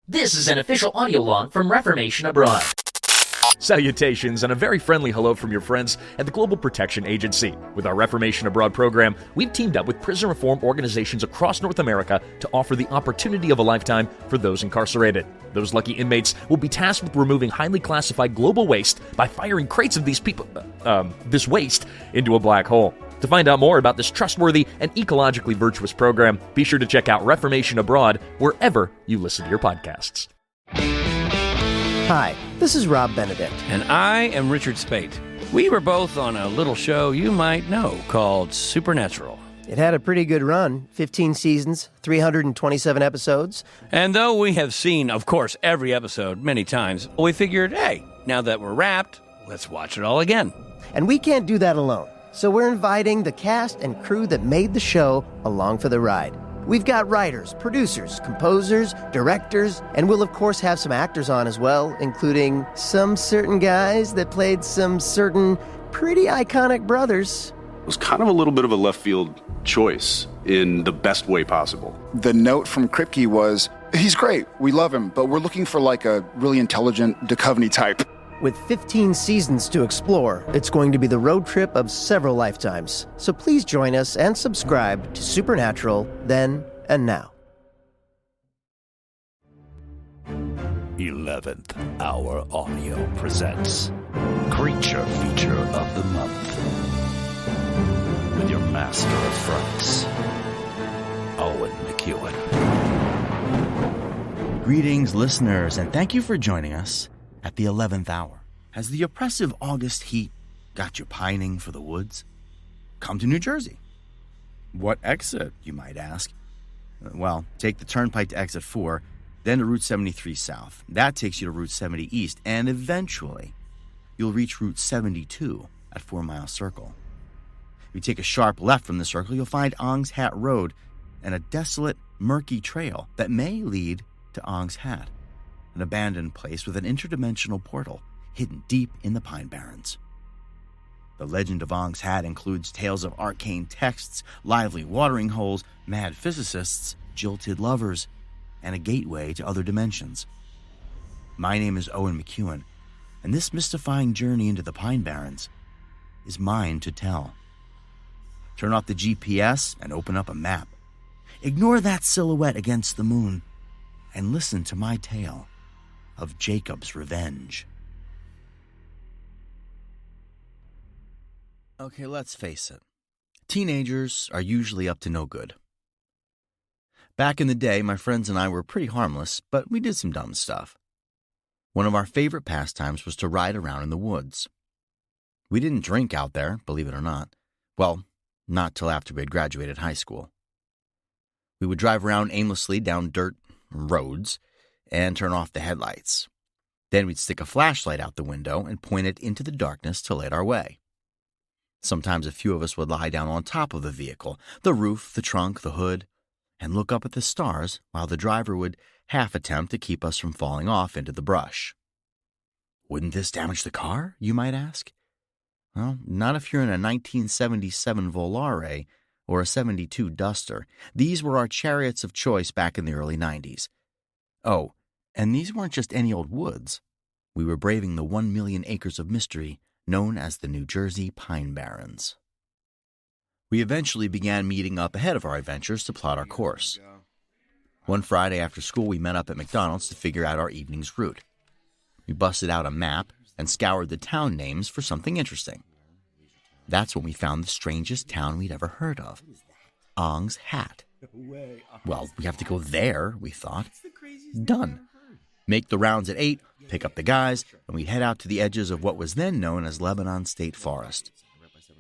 This is an official audio log from Reformation Abroad. Salutations and a very friendly hello from your friends at the Global Protection Agency. With our Reformation Abroad program, we've teamed up with prison reform organizations across North America to offer the opportunity of a lifetime for those incarcerated. Those lucky inmates will be tasked with removing highly classified global waste by firing crates of this waste into a black hole. To find out more about this trustworthy and ecologically virtuous program, be sure to check out Reformation Abroad wherever you listen to your podcasts. Hi, this is Rob Benedict. And I am Richard Spate. We were both on a little show you might know called Supernatural. It had a pretty good run, 15 seasons, 327 episodes. And though we have seen, of course, every episode many times, we figured, hey, now that we're wrapped, let's watch it all again. And we can't do that alone. So we're inviting the cast and crew that made the show along for the ride. We've got writers, producers, composers, directors, and we'll of course have some actors on as well, including some certain guys that played some certain pretty iconic brothers. It was kind of a little bit of a left field choice in the best way possible. The note from Kripke was, he's great, we love him, but we're looking for like a really intelligent Duchovny type. With 15 seasons to explore, it's going to be the road trip of several lifetimes. So please join us and subscribe to Supernatural Then and Now. 11th Hour Audio presents Creature Feature of the Month with your master of frights, Owen McCuen. Greetings, listeners, and thank you for joining us at the 11th hour. Has the oppressive August heat got you pining for the woods? Come to New Jersey. What exit, you might ask? Well, take the Turnpike to exit 4, then to Route 73 South. That takes you to Route 70 East, and eventually, you'll reach Route 72 at 4 Mile Circle. If you take a sharp left from the circle, you'll find Ong's Hat Road and a desolate, murky trail that may lead to Ong's Hat, an abandoned place with an interdimensional portal hidden deep in the Pine Barrens. The legend of Ong's Hat includes tales of arcane texts, lively watering holes, mad physicists, jilted lovers, and a gateway to other dimensions. My name is Owen McCuen, and this mystifying journey into the Pine Barrens is mine to tell. Turn off the GPS and open up a map. Ignore that silhouette against the moon and listen to my tale of Jacob's revenge. Okay, let's face it. Teenagers are usually up to no good. Back in the day, my friends and I were pretty harmless, but we did some dumb stuff. One of our favorite pastimes was to ride around in the woods. We didn't drink out there, believe it or not. Well, not till after we had graduated high school. We would drive around aimlessly down dirt roads and turn off the headlights. Then we'd stick a flashlight out the window and point it into the darkness to light our way. Sometimes a few of us would lie down on top of the vehicle, the roof, the trunk, the hood, and look up at the stars while the driver would half attempt to keep us from falling off into the brush. Wouldn't this damage the car, you might ask? Well, not if you're in a 1977 Volare or a 72 Duster. These were our chariots of choice back in the early 90s. Oh, and these weren't just any old woods. We were braving the 1 million acres of mystery known as the New Jersey Pine Barrens. We eventually began meeting up ahead of our adventures to plot our course. One Friday after school, we met up at McDonald's to figure out our evening's route. We busted out a map and scoured the town names for something interesting. That's when we found the strangest town we'd ever heard of, Ong's Hat. Well, we have to go there, we thought. Done. Make the rounds at 8, pick up the guys, and we'd head out to the edges of what was then known as Lebanon State Forest.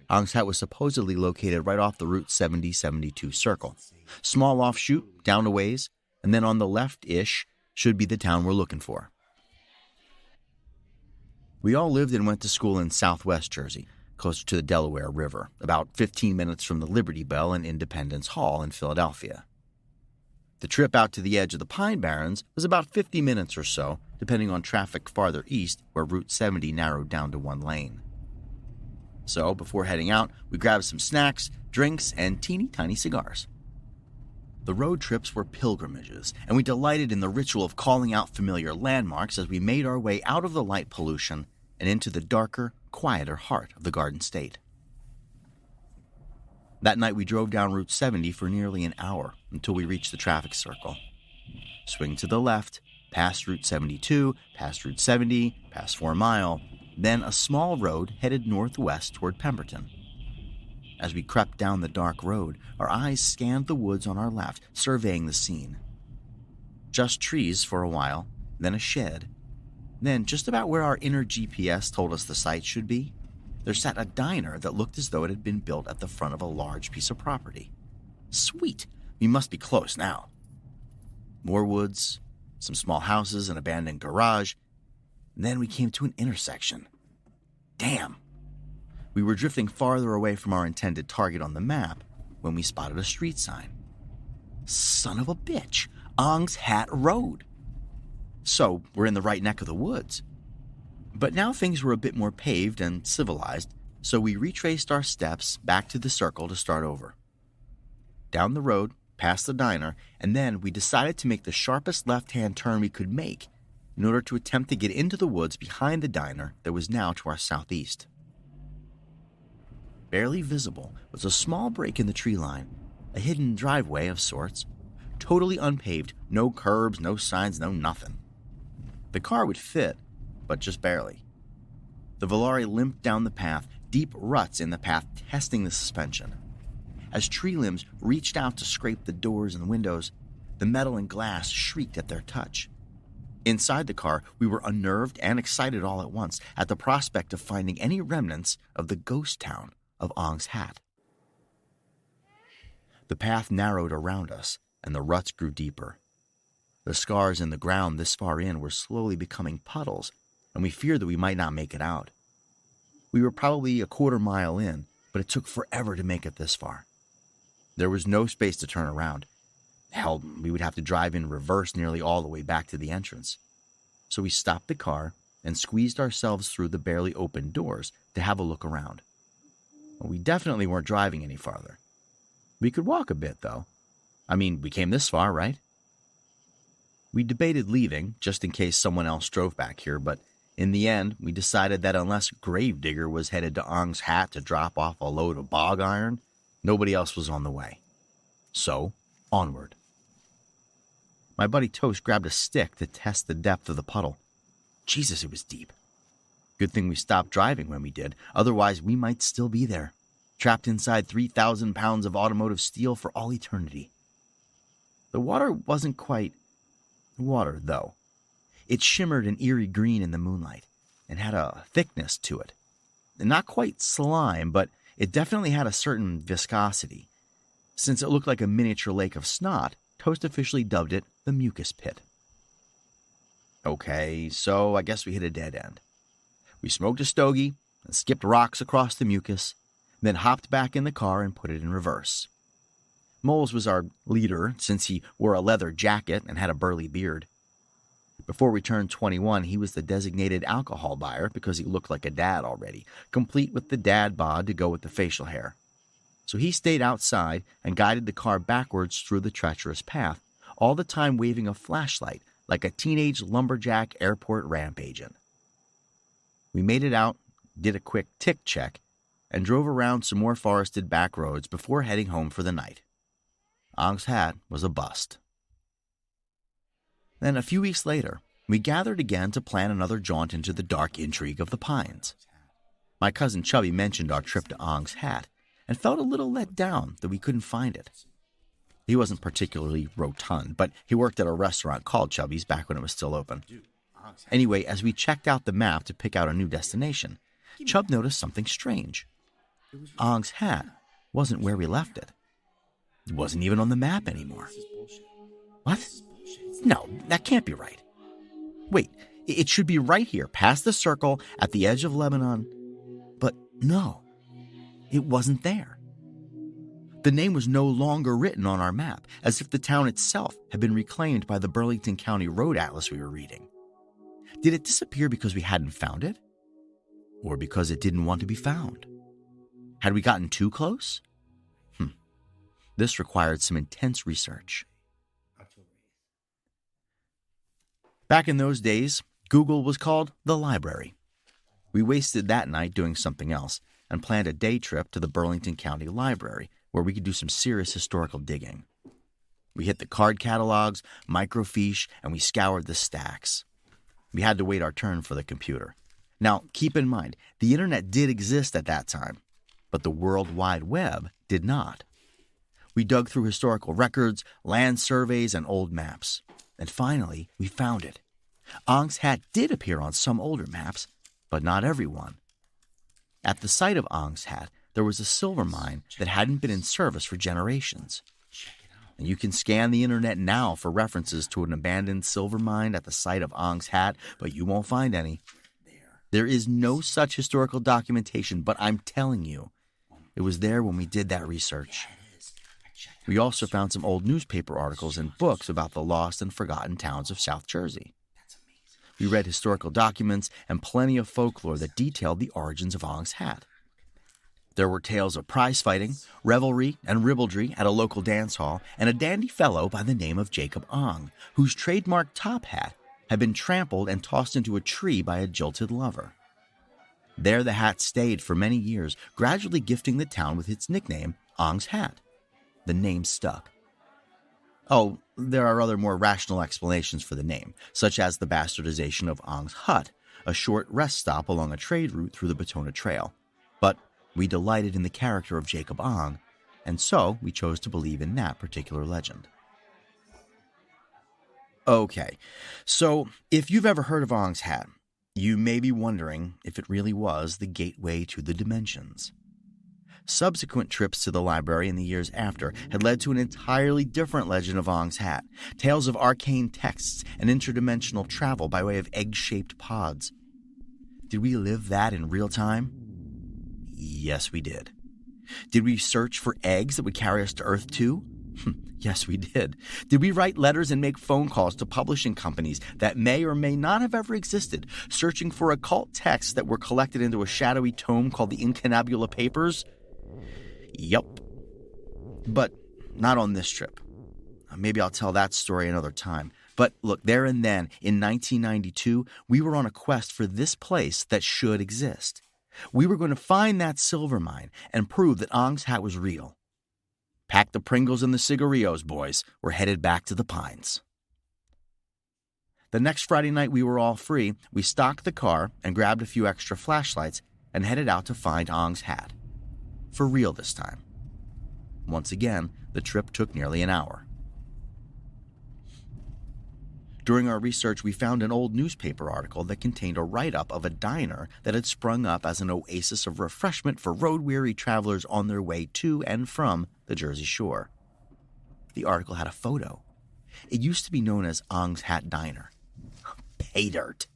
Ong's Hat was supposedly located right off the Route 70-72 circle. Small offshoot, down a ways, and then on the left-ish should be the town we're looking for. We all lived and went to school in southwest Jersey, closer to the Delaware River, about 15 minutes from the Liberty Bell and Independence Hall in Philadelphia. The trip out to the edge of the Pine Barrens was about 50 minutes or so, depending on traffic farther east where Route 70 narrowed down to one lane. So, before heading out, we grabbed some snacks, drinks, and teeny-tiny cigars. The road trips were pilgrimages, and we delighted in the ritual of calling out familiar landmarks as we made our way out of the light pollution and into the darker, quieter heart of the Garden State. That night we drove down Route 70 for nearly an hour until we reached the traffic circle. Swing to the left, past Route 72, past Route 70, past 4 Mile, then a small road headed northwest toward Pemberton. As we crept down the dark road, our eyes scanned the woods on our left, surveying the scene. Just trees for a while, then a shed. Then, just about where our inner GPS told us the site should be, there sat a diner that looked as though it had been built at the front of a large piece of property. Sweet! We must be close now. More woods, some small houses, an abandoned garage. Then we came to an intersection. Damn! We were drifting farther away from our intended target on the map when we spotted a street sign. Son of a bitch! Ong's Hat Road! So, we're in the right neck of the woods. But now things were a bit more paved and civilized, so we retraced our steps back to the circle to start over. Down the road, past the diner, and then we decided to make the sharpest left-hand turn we could make in order to attempt to get into the woods behind the diner that was now to our southeast. Barely visible was a small break in the tree line, a hidden driveway of sorts, totally unpaved, no curbs, no signs, no nothing. The car would fit, but just barely. The Volare limped down the path, deep ruts in the path testing the suspension. As tree limbs reached out to scrape the doors and windows, the metal and glass shrieked at their touch. Inside the car, we were unnerved and excited all at once at the prospect of finding any remnants of the ghost town of Ong's Hat. The path narrowed around us, and the ruts grew deeper. The scars in the ground this far in were slowly becoming puddles, and we feared that we might not make it out. We were probably a quarter mile in, but it took forever to make it this far. There was no space to turn around. Hell, we would have to drive in reverse nearly all the way back to the entrance. So we stopped the car and squeezed ourselves through the barely opened doors to have a look around. We definitely weren't driving any farther. We could walk a bit, though. I mean, we came this far, right? We debated leaving, just in case someone else drove back here, but in the end, we decided that unless Gravedigger was headed to Ong's Hat to drop off a load of bog iron, nobody else was on the way. So, onward. My buddy Toast grabbed a stick to test the depth of the puddle. Jesus, it was deep. Good thing we stopped driving when we did, otherwise we might still be there, trapped inside 3,000 pounds of automotive steel for all eternity. The water wasn't quite water, though. It shimmered an eerie green in the moonlight and had a thickness to it. Not quite slime, but it definitely had a certain viscosity. Since it looked like a miniature lake of snot, Toast officially dubbed it the mucus pit. Okay, so I guess we hit a dead end. We smoked a stogie and skipped rocks across the mucus, then hopped back in the car and put it in reverse. Moles was our leader since he wore a leather jacket and had a burly beard. Before we turned 21, he was the designated alcohol buyer because he looked like a dad already, complete with the dad bod to go with the facial hair. So he stayed outside and guided the car backwards through the treacherous path, all the time waving a flashlight like a teenage lumberjack airport ramp agent. We made it out, did a quick tick check, and drove around some more forested back roads before heading home for the night. Ong's Hat was a bust. Then a few weeks later, we gathered again to plan another jaunt into the dark intrigue of the pines. My cousin Chubby mentioned our trip to Ong's Hat and felt a little let down that we couldn't find it. He wasn't particularly rotund, but he worked at a restaurant called Chubby's back when it was still open. Anyway, as we checked out the map to pick out a new destination, Chub noticed something strange. Ong's Hat wasn't where we left it. It wasn't even on the map anymore. What? No, that can't be right. Wait, it should be right here, past the circle, at the edge of Lebanon. But no, it wasn't there. The name was no longer written on our map, as if the town itself had been reclaimed by the Burlington County Road Atlas we were reading. Did it disappear because we hadn't found it? Or because it didn't want to be found? Had we gotten too close? This required some intense research. Back in those days, Google was called the library. We wasted that night doing something else and planned a day trip to the Burlington County Library where we could do some serious historical digging. We hit the card catalogs, microfiche, and we scoured the stacks. We had to wait our turn for the computer. Now, keep in mind, the internet did exist at that time, but the World Wide Web did not. We dug through historical records, land surveys, and old maps. And finally, we found it. Ong's Hat did appear on some older maps, but not every one. At the site of Ong's Hat, there was a silver mine that hadn't been in service for generations. And you can scan the internet now for references to an abandoned silver mine at the site of Ong's Hat, but you won't find any. There is no such historical documentation, but I'm telling you, it was there when we did that research. We also found some old newspaper articles and books about the lost and forgotten towns of South Jersey. We read historical documents and plenty of folklore that detailed the origins of Ong's Hat. There were tales of prize fighting, revelry, and ribaldry at a local dance hall, and a dandy fellow by the name of Jacob Ong, whose trademark top hat had been trampled and tossed into a tree by a jilted lover. There the hat stayed for many years, gradually gifting the town with its nickname, Ong's Hat. The name stuck. Oh, there are other more rational explanations for the name, such as the bastardization of Ong's Hut, a short rest stop along a trade route through the Batona Trail. But we delighted in the character of Jacob Ong, and so we chose to believe in that particular legend. Okay, so if you've ever heard of Ong's Hat, you may be wondering if it really was the gateway to the dimensions. Subsequent trips to the library in the years after had led to an entirely different legend of Ong's Hat, tales of arcane texts and interdimensional travel by way of egg-shaped pods. Did we live that in real time? Yes, we did. Did we search for eggs that would carry us to Earth too? Yes, we did. Did we write letters and make phone calls to publishing companies that may or may not have ever existed, searching for occult texts that were collected into a shadowy tome called the Incunabula Papers? Yup. But not on this trip. Maybe I'll tell that story another time. But look, there and then, in 1992, we were on a quest for this place that should exist. We were going to find that silver mine and prove that Ong's Hat was real. Pack the Pringles and the cigarillos, boys. We're headed back to the Pines. The next Friday night we were all free, we stocked the car and grabbed a few extra flashlights and headed out to find Ong's Hat. For real this time. Once again, the trip took nearly an hour. During our research, we found an old newspaper article that contained a write-up of a diner that had sprung up as an oasis of refreshment for road-weary travelers on their way to and from the Jersey Shore. The article had a photo. It used to be known as Ong's Hat Diner. Pay dirt.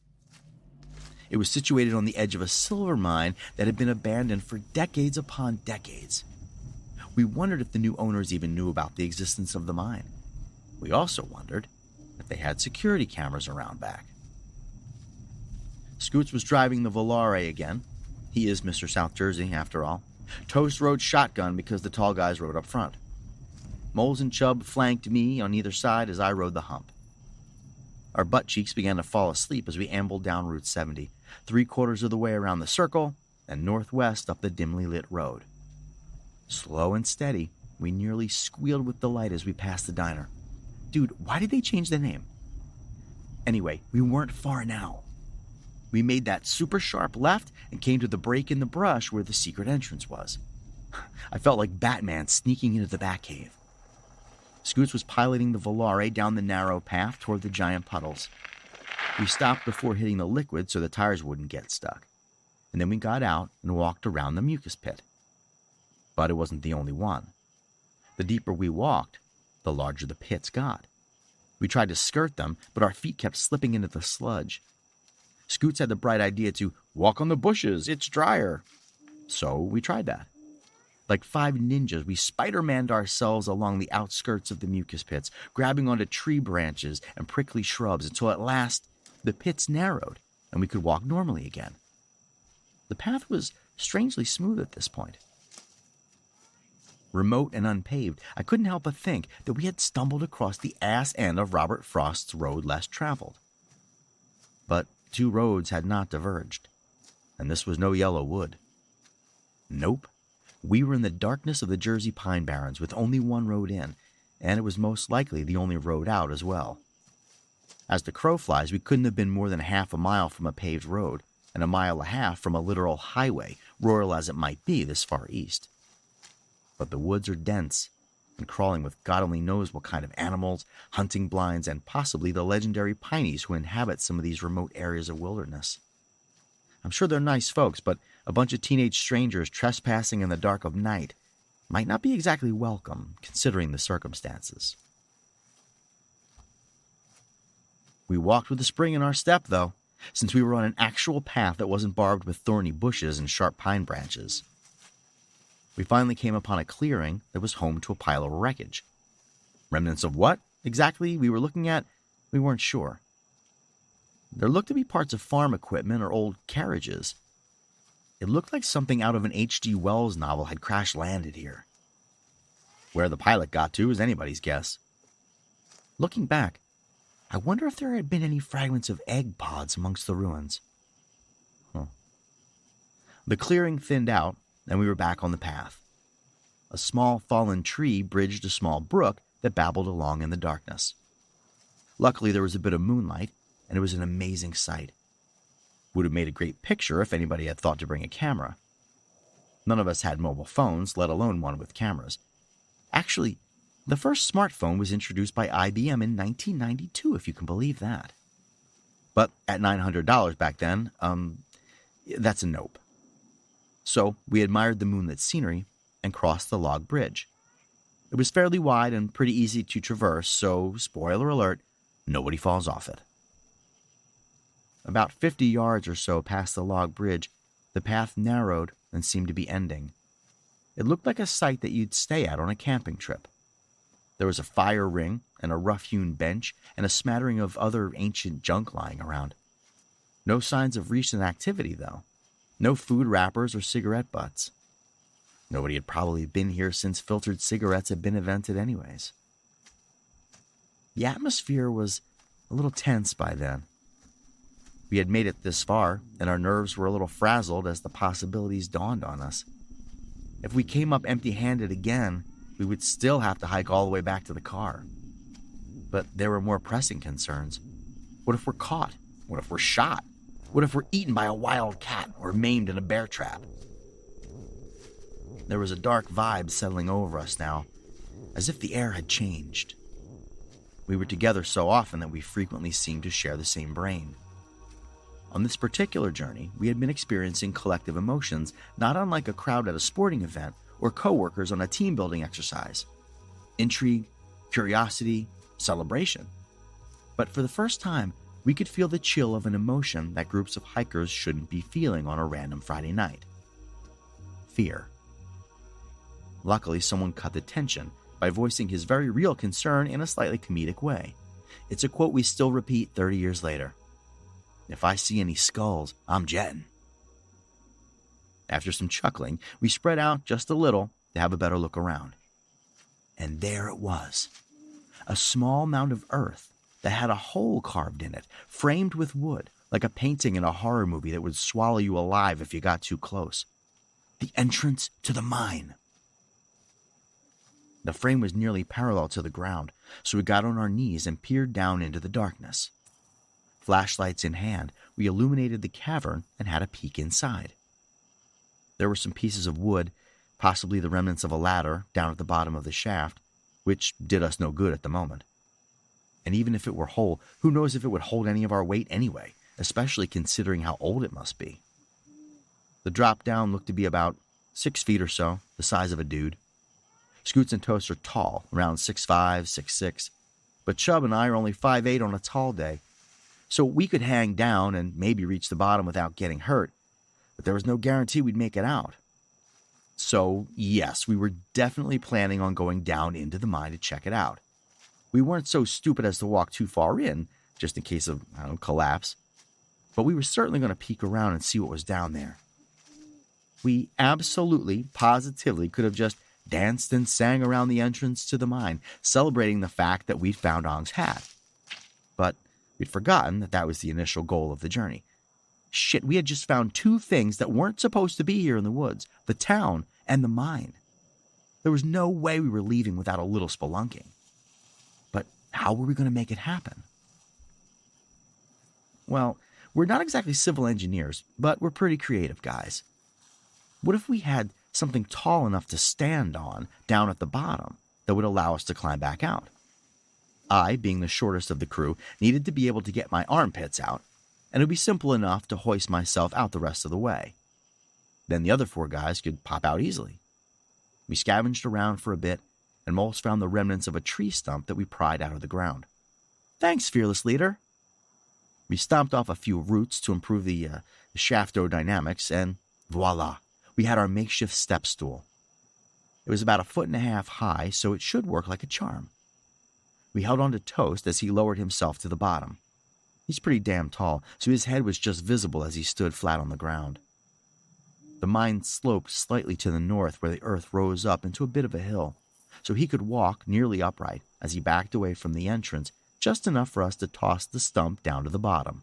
It was situated on the edge of a silver mine that had been abandoned for decades upon decades. We wondered if the new owners even knew about the existence of the mine. We also wondered if they had security cameras around back. Scoots was driving the Volare again. He is Mr. South Jersey, after all. Toast rode shotgun because the tall guys rode up front. Moles and Chubb flanked me on either side as I rode the hump. Our butt cheeks began to fall asleep as we ambled down Route 70, 3/4 of the way around the circle and northwest up the dimly lit road. Slow and steady, we nearly squealed with delight as we passed the diner. Dude, why did they change the name? Anyway, we weren't far now. We made that super sharp left and came to the break in the brush where the secret entrance was. I felt like Batman sneaking into the Batcave. Scoots was piloting the Volare down the narrow path toward the giant puddles. We stopped before hitting the liquid so the tires wouldn't get stuck. And then we got out and walked around the mucus pit. But it wasn't the only one. The deeper we walked, the larger the pits got. We tried to skirt them, but our feet kept slipping into the sludge. Scoots had the bright idea to walk on the bushes, it's drier. So we tried that. Like 5 ninjas, we Spider-Manned ourselves along the outskirts of the mucus pits, grabbing onto tree branches and prickly shrubs until at last the pits narrowed and we could walk normally again. The path was strangely smooth at this point. remote and unpaved, I couldn't help but think that we had stumbled across the ass end of Robert Frost's road less traveled. But 2 roads had not diverged, and this was no yellow wood. Nope. We were in the darkness of the Jersey Pine Barrens with only 1 road in, and it was most likely the only road out as well. As the crow flies, we couldn't have been more than half a mile from a paved road, and 1.5 miles from a literal highway, rural as it might be this far east. But the woods are dense and crawling with God only knows what kind of animals, hunting blinds, and possibly the legendary pinies who inhabit some of these remote areas of wilderness. I'm sure they're nice folks, but a bunch of teenage strangers trespassing in the dark of night might not be exactly welcome, considering the circumstances. We walked with a spring in our step, though, since we were on an actual path that wasn't barbed with thorny bushes and sharp pine branches. We finally came upon a clearing that was home to a pile of wreckage. Remnants of what exactly we were looking at, we weren't sure. There looked to be parts of farm equipment or old carriages. It looked like something out of an H.G. Wells novel had crash-landed here. Where the pilot got to is anybody's guess. Looking back, I wonder if there had been any fragments of egg pods amongst the ruins. The clearing thinned out, and we were back on the path. A small fallen tree bridged a small brook that babbled along in the darkness. Luckily, there was a bit of moonlight, and it was an amazing sight. Would have made a great picture if anybody had thought to bring a camera. None of us had mobile phones, let alone one with cameras. Actually, the first smartphone was introduced by IBM in 1992, if you can believe that. But at $900 back then, that's a nope. So we admired the moonlit scenery and crossed the log bridge. It was fairly wide and pretty easy to traverse, so, spoiler alert, nobody falls off it. About 50 yards or so past the log bridge, the path narrowed and seemed to be ending. It looked like a site that you'd stay at on a camping trip. There was a fire ring and a rough-hewn bench and a smattering of other ancient junk lying around. No signs of recent activity, though. No food wrappers or cigarette butts. Nobody had probably been here since filtered cigarettes had been invented anyways. The atmosphere was a little tense by then. We had made it this far, and our nerves were a little frazzled as the possibilities dawned on us. If we came up empty-handed again, we would still have to hike all the way back to the car. But there were more pressing concerns. What if we're caught? What if we're shot? What if we're eaten by a wild cat or maimed in a bear trap? There was a dark vibe settling over us now, as if the air had changed. We were together so often that we frequently seemed to share the same brain. On this particular journey, we had been experiencing collective emotions, not unlike a crowd at a sporting event or coworkers on a team-building exercise. Intrigue, curiosity, celebration. But for the first time, we could feel the chill of an emotion that groups of hikers shouldn't be feeling on a random Friday night. Fear. Luckily, someone cut the tension by voicing his very real concern in a slightly comedic way. It's a quote we still repeat 30 years later. If I see any skulls, I'm jetting. After some chuckling, we spread out just a little to have a better look around. And there it was, a small mound of earth that had a hole carved in it, framed with wood, like a painting in a horror movie that would swallow you alive if you got too close. The entrance to the mine. The frame was nearly parallel to the ground, so we got on our knees and peered down into the darkness. Flashlights in hand, we illuminated the cavern and had a peek inside. There were some pieces of wood, possibly the remnants of a ladder, down at the bottom of the shaft, which did us no good at the moment. And even if it were whole, who knows if it would hold any of our weight anyway, especially considering how old it must be. The drop down looked to be about 6 feet or so, the size of a dude. Scoots and Toast are tall, around 6'5", 6'6", but Chubb and I are only 5'8" on a tall day, so we could hang down and maybe reach the bottom without getting hurt, but there was no guarantee we'd make it out. So, yes, we were definitely planning on going down into the mine to check it out. We weren't so stupid as to walk too far in, just in case of, collapse, but we were certainly going to peek around and see what was down there. We absolutely, positively could have just danced and sang around the entrance to the mine, celebrating the fact that we'd found Ong's hat. But we'd forgotten that was the initial goal of the journey. Shit, we had just found two things that weren't supposed to be here in the woods, the town and the mine. There was no way we were leaving without a little spelunking. But how were we going to make it happen? Well, we're not exactly civil engineers, but we're pretty creative guys. What if we had something tall enough to stand on down at the bottom that would allow us to climb back out? I, being the shortest of the crew, needed to be able to get my armpits out, and it would be simple enough to hoist myself out the rest of the way. Then the other 4 guys could pop out easily. We scavenged around for a bit, and Moles found the remnants of a tree stump that we pried out of the ground. Thanks, fearless leader. We stomped off a few roots to improve the shaftodynamics, and voila, we had our makeshift step stool. It was about 1.5 feet high, so it should work like a charm. We held on to Toast as he lowered himself to the bottom. He's pretty damn tall, so his head was just visible as he stood flat on the ground. The mine sloped slightly to the north where the earth rose up into a bit of a hill, so he could walk nearly upright as he backed away from the entrance, just enough for us to toss the stump down to the bottom.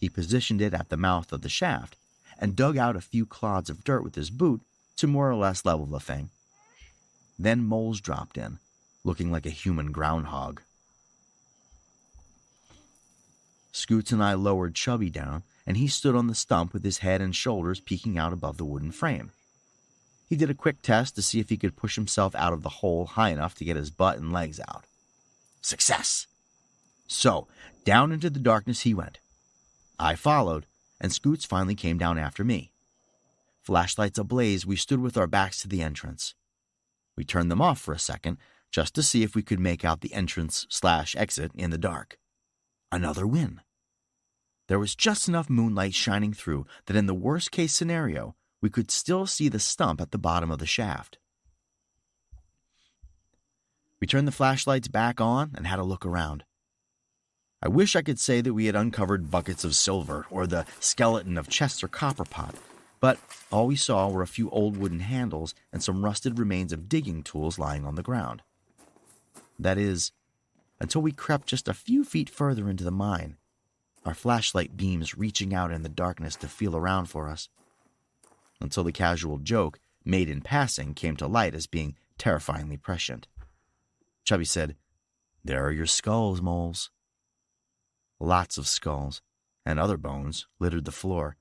He positioned it at the mouth of the shaft and dug out a few clods of dirt with his boot to more or less level the thing. Then Moles dropped in, looking like a human groundhog. Scoots and I lowered Chubby down, and he stood on the stump with his head and shoulders peeking out above the wooden frame. He did a quick test to see if he could push himself out of the hole high enough to get his butt and legs out. Success! So, down into the darkness he went. I followed, and Scoots finally came down after me. Flashlights ablaze, we stood with our backs to the entrance. We turned them off for a second, just to see if we could make out the entrance/exit in the dark. Another win. There was just enough moonlight shining through that in the worst-case scenario, we could still see the stump at the bottom of the shaft. We turned the flashlights back on and had a look around. I wish I could say that we had uncovered buckets of silver or the skeleton of Chester Copperpot, but all we saw were a few old wooden handles and some rusted remains of digging tools lying on the ground. That is, until we crept just a few feet further into the mine, our flashlight beams reaching out in the darkness to feel around for us, until the casual joke, made in passing, came to light as being terrifyingly prescient. Chubby said, "There are your skulls, Moles." Lots of skulls, and other bones, littered the floor,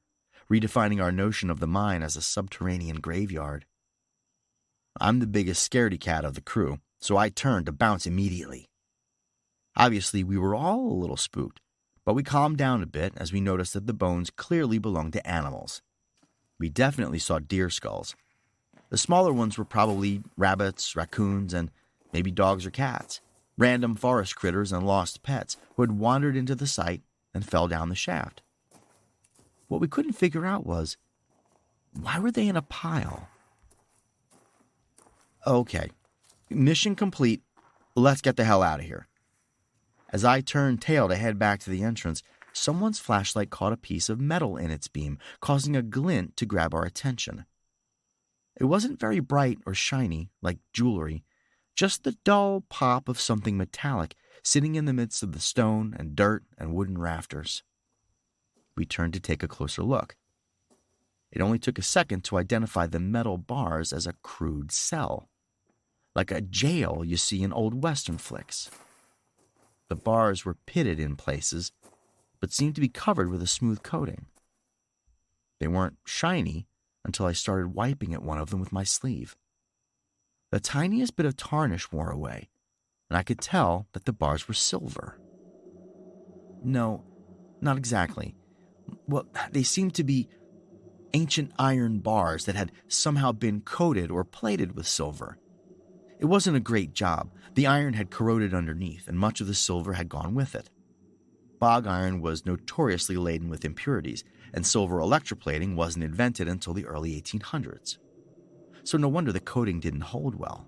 redefining our notion of the mine as a subterranean graveyard. I'm the biggest scaredy cat of the crew, so I turned to bounce immediately. Obviously, we were all a little spooked, but we calmed down a bit as we noticed that the bones clearly belonged to animals. We definitely saw deer skulls. The smaller ones were probably rabbits, raccoons, and maybe dogs or cats, random forest critters and lost pets who had wandered into the site and fell down the shaft. What we couldn't figure out was, why were they in a pile? Okay, mission complete. Let's get the hell out of here. As I turned tail to head back to the entrance, someone's flashlight caught a piece of metal in its beam, causing a glint to grab our attention. It wasn't very bright or shiny, like jewelry, just the dull pop of something metallic sitting in the midst of the stone and dirt and wooden rafters. We turned to take a closer look. It only took a second to identify the metal bars as a crude cell, like a jail you see in old Western flicks. The bars were pitted in places, but seemed to be covered with a smooth coating. They weren't shiny until I started wiping at one of them with my sleeve. The tiniest bit of tarnish wore away, and I could tell that the bars were silver. No, not exactly. Well, they seemed to be ancient iron bars that had somehow been coated or plated with silver. It wasn't a great job. The iron had corroded underneath, and much of the silver had gone with it. Bog iron was notoriously laden with impurities, and silver electroplating wasn't invented until the early 1800s. So no wonder the coating didn't hold well.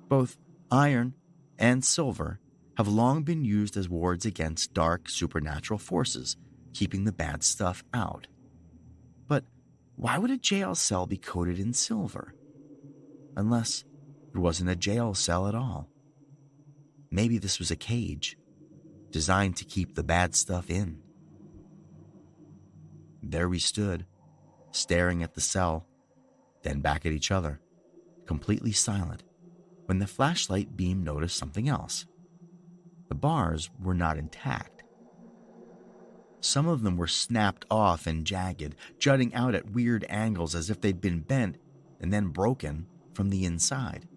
Both iron and silver have long been used as wards against dark supernatural forces, keeping the bad stuff out. But why would a jail cell be coated in silver? Unless it wasn't a jail cell at all. Maybe this was a cage, designed to keep the bad stuff in. There we stood, staring at the cell, then back at each other, completely silent, when the flashlight beam noticed something else. The bars were not intact. Some of them were snapped off and jagged, jutting out at weird angles as if they'd been bent and then broken from the inside.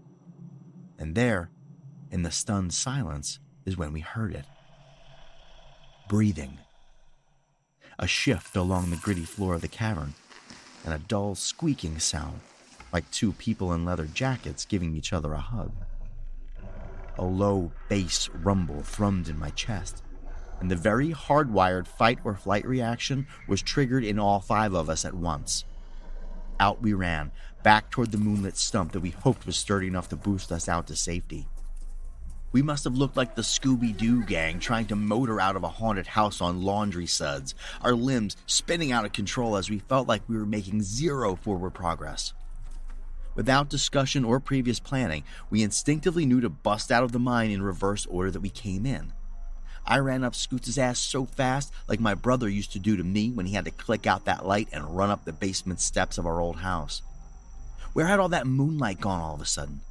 And there, in the stunned silence, is when we heard it. Breathing. A shift along the gritty floor of the cavern, and a dull squeaking sound, like two people in leather jackets giving each other a hug. A low bass rumble thrummed in my chest, and the very hardwired fight or flight reaction was triggered in all 5 of us at once. Out we ran, back toward the moonlit stump that we hoped was sturdy enough to boost us out to safety. We must have looked like the Scooby-Doo gang trying to motor out of a haunted house on laundry suds, our limbs spinning out of control as we felt like we were making 0 forward progress. Without discussion or previous planning, we instinctively knew to bust out of the mine in reverse order that we came in. I ran up Scoots' ass so fast, like my brother used to do to me when he had to click out that light and run up the basement steps of our old house. Where had all that moonlight gone all of a sudden?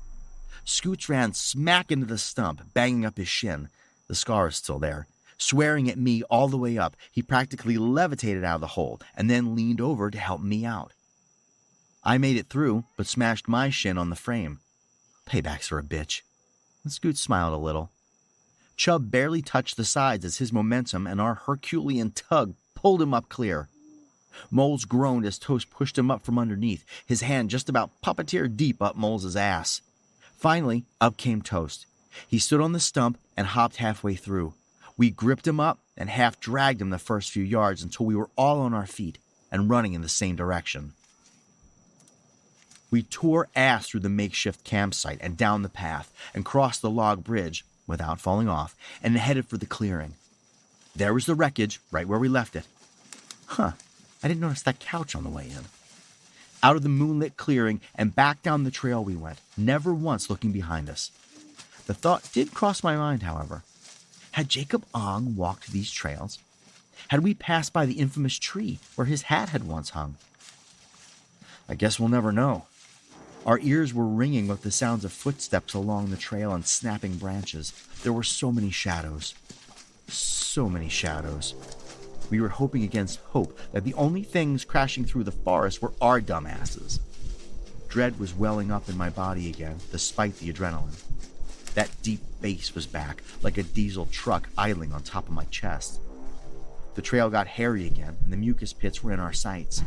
Scoots ran smack into the stump, banging up his shin. The scar is still there. Swearing at me all the way up, he practically levitated out of the hole and then leaned over to help me out. I made it through, but smashed my shin on the frame. Payback's for a bitch. And Scoot smiled a little. Chubb barely touched the sides as his momentum and our Herculean tug pulled him up clear. Moles groaned as Toast pushed him up from underneath, his hand just about puppeteer deep up Moles' ass. Finally, up came Toast. He stood on the stump and hopped halfway through. We gripped him up and half dragged him the first few yards until we were all on our feet and running in the same direction. We tore ass through the makeshift campsite and down the path and crossed the log bridge without falling off and headed for the clearing. There was the wreckage right where we left it. I didn't notice that couch on the way in. Out of the moonlit clearing and back down the trail we went, never once looking behind us. The thought did cross my mind, however. Had Jacob Ong walked these trails? Had we passed by the infamous tree where his hat had once hung? I guess we'll never know. Our ears were ringing with the sounds of footsteps along the trail and snapping branches. There were so many shadows. So many shadows. We were hoping against hope that the only things crashing through the forest were our dumbasses. Dread was welling up in my body again, despite the adrenaline. That deep bass was back, like a diesel truck idling on top of my chest. The trail got hairy again, and the mucus pits were in our sights.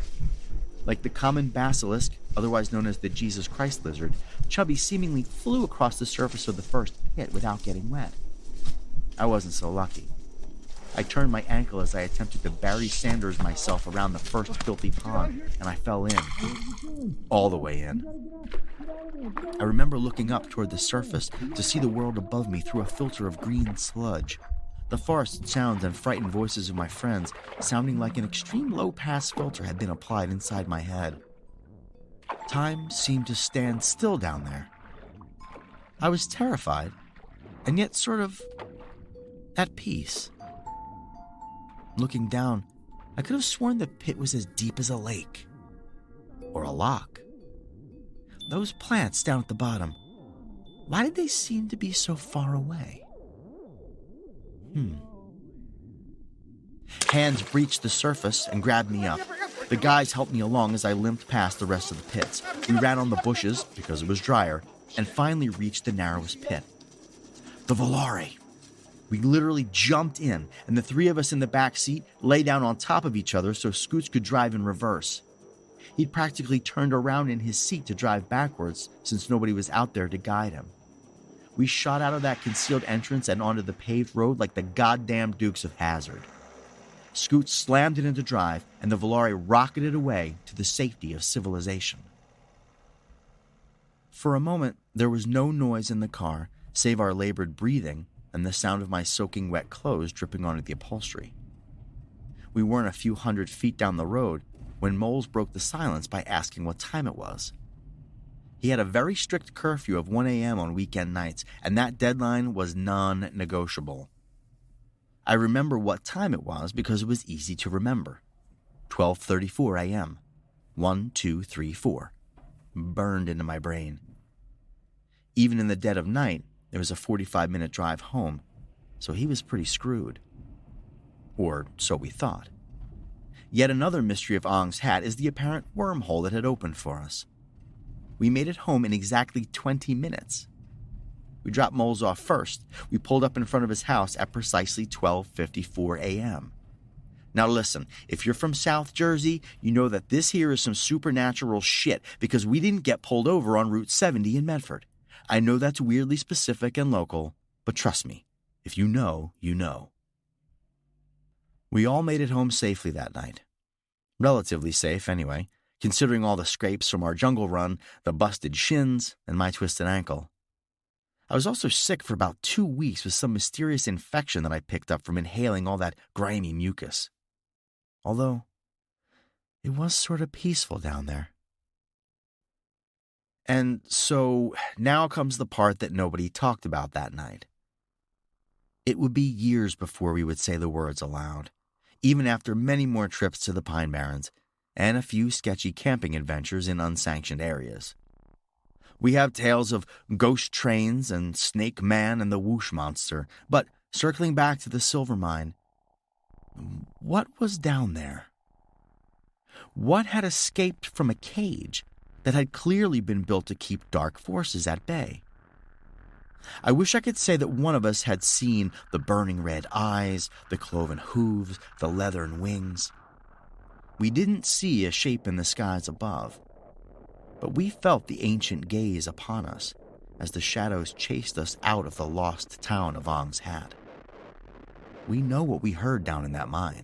Like the common basilisk, otherwise known as the Jesus Christ lizard, Chubby seemingly flew across the surface of the first pit without getting wet. I wasn't so lucky. I turned my ankle as I attempted to Barry Sanders myself around the first filthy pond, and I fell in. All the way in. I remember looking up toward the surface to see the world above me through a filter of green sludge. The forest sounds and frightened voices of my friends sounding like an extreme low-pass filter had been applied inside my head. Time seemed to stand still down there. I was terrified, and yet sort of at peace. Looking down, I could have sworn the pit was as deep as a lake. Or a loch. Those plants down at the bottom, why did they seem to be so far away? Hands breached the surface and grabbed me up. The guys helped me along as I limped past the rest of the pits. We ran on the bushes, because it was drier, and finally reached the narrowest pit. The Volare. We literally jumped in, and the 3 of us in the back seat lay down on top of each other so Scoots could drive in reverse. He'd practically turned around in his seat to drive backwards since nobody was out there to guide him. We shot out of that concealed entrance and onto the paved road like the goddamn Dukes of Hazzard. Scoot slammed it into drive, and the Volare rocketed away to the safety of civilization. For a moment, there was no noise in the car, save our labored breathing and the sound of my soaking wet clothes dripping onto the upholstery. We weren't a few hundred feet down the road when Moles broke the silence by asking what time it was. He had a very strict curfew of 1 a.m. on weekend nights, and that deadline was non-negotiable. I remember what time it was because it was easy to remember. 12:34 a.m. 1, 2, 3, 4. Burned into my brain. Even in the dead of night, there was a 45-minute drive home, so he was pretty screwed. Or so we thought. Yet another mystery of Ong's hat is the apparent wormhole that had opened for us. We made it home in exactly 20 minutes. We dropped Moles off first. We pulled up in front of his house at precisely 12:54 a.m. Now listen, if you're from South Jersey, you know that this here is some supernatural shit because we didn't get pulled over on Route 70 in Medford. I know that's weirdly specific and local, but trust me, if you know, you know. We all made it home safely that night. Relatively safe, anyway, considering all the scrapes from our jungle run, the busted shins, and my twisted ankle. I was also sick for about 2 weeks with some mysterious infection that I picked up from inhaling all that grimy mucus. Although, it was sort of peaceful down there. And so, now comes the part that nobody talked about that night. It would be years before we would say the words aloud, even after many more trips to the Pine Barrens and a few sketchy camping adventures in unsanctioned areas. We have tales of ghost trains and Snake Man and the Whoosh Monster, but circling back to the silver mine, what was down there? What had escaped from a cage that had clearly been built to keep dark forces at bay? I wish I could say that one of us had seen the burning red eyes, the cloven hooves, the leathern wings. We didn't see a shape in the skies above, but we felt the ancient gaze upon us as the shadows chased us out of the lost town of Ong's Hat. We know what we heard down in that mine.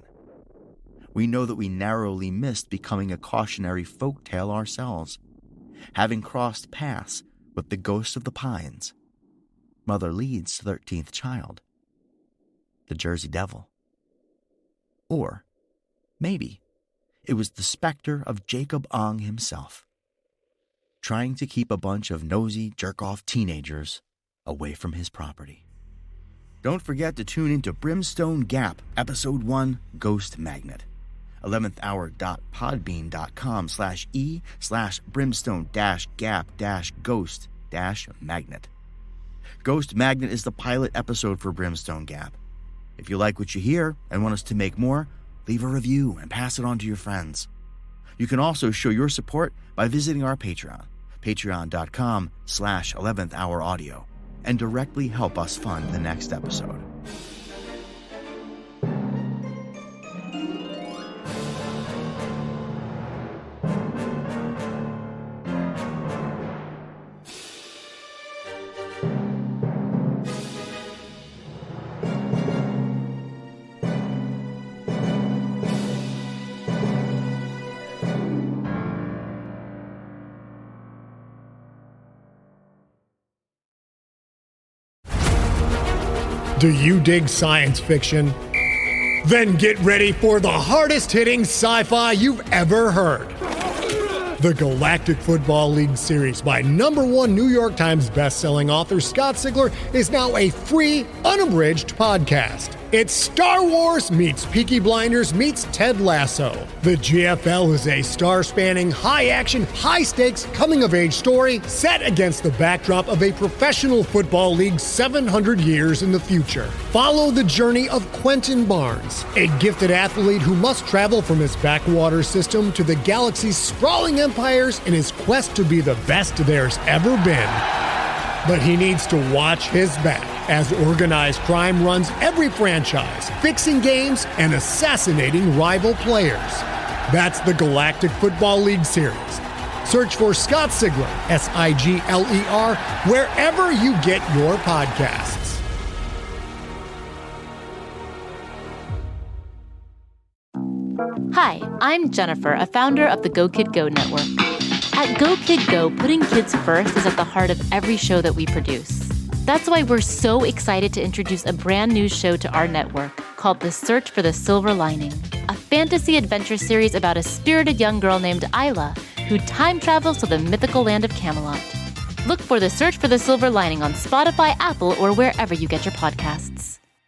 We know that we narrowly missed becoming a cautionary folktale ourselves, having crossed paths with the ghost of the pines, Mother Leeds' 13th child, the Jersey Devil. Or maybe it was the specter of Jacob Ong himself, trying to keep a bunch of nosy, jerk-off teenagers away from his property. Don't forget to tune into Brimstone Gap, Episode 1, Ghost Magnet. 11thhour.podbean.com/e/brimstone-gap-ghost-magnet. Ghost Magnet is the pilot episode for Brimstone Gap. If you like what you hear and want us to make more, leave a review and pass it on to your friends. You can also show your support by visiting our Patreon, patreon.com/11thhouraudio, and directly help us fund the next episode. Do you dig science fiction? Then get ready for the hardest-hitting sci-fi you've ever heard. The Galactic Football League series by #1 New York Times bestselling author Scott Sigler is now a free, unabridged podcast. It's Star Wars meets Peaky Blinders meets Ted Lasso. The GFL is a star-spanning, high-action, high-stakes, coming-of-age story set against the backdrop of a professional football league 700 years in the future. Follow the journey of Quentin Barnes, a gifted athlete who must travel from his backwater system to the galaxy's sprawling empires in his quest to be the best there's ever been. But he needs to watch his back as organized crime runs every franchise, fixing games and assassinating rival players. That's the Galactic Football League series. Search for Scott Sigler, Sigler, wherever you get your podcasts. Hi, I'm Jennifer, a founder of the Go Kid Go network. At Go Kid Go, putting kids first is at the heart of every show that we produce. That's why we're so excited to introduce a brand new show to our network called The Search for the Silver Lining, a fantasy adventure series about a spirited young girl named Isla who time travels to the mythical land of Camelot. Look for The Search for the Silver Lining on Spotify, Apple, or wherever you get your podcasts.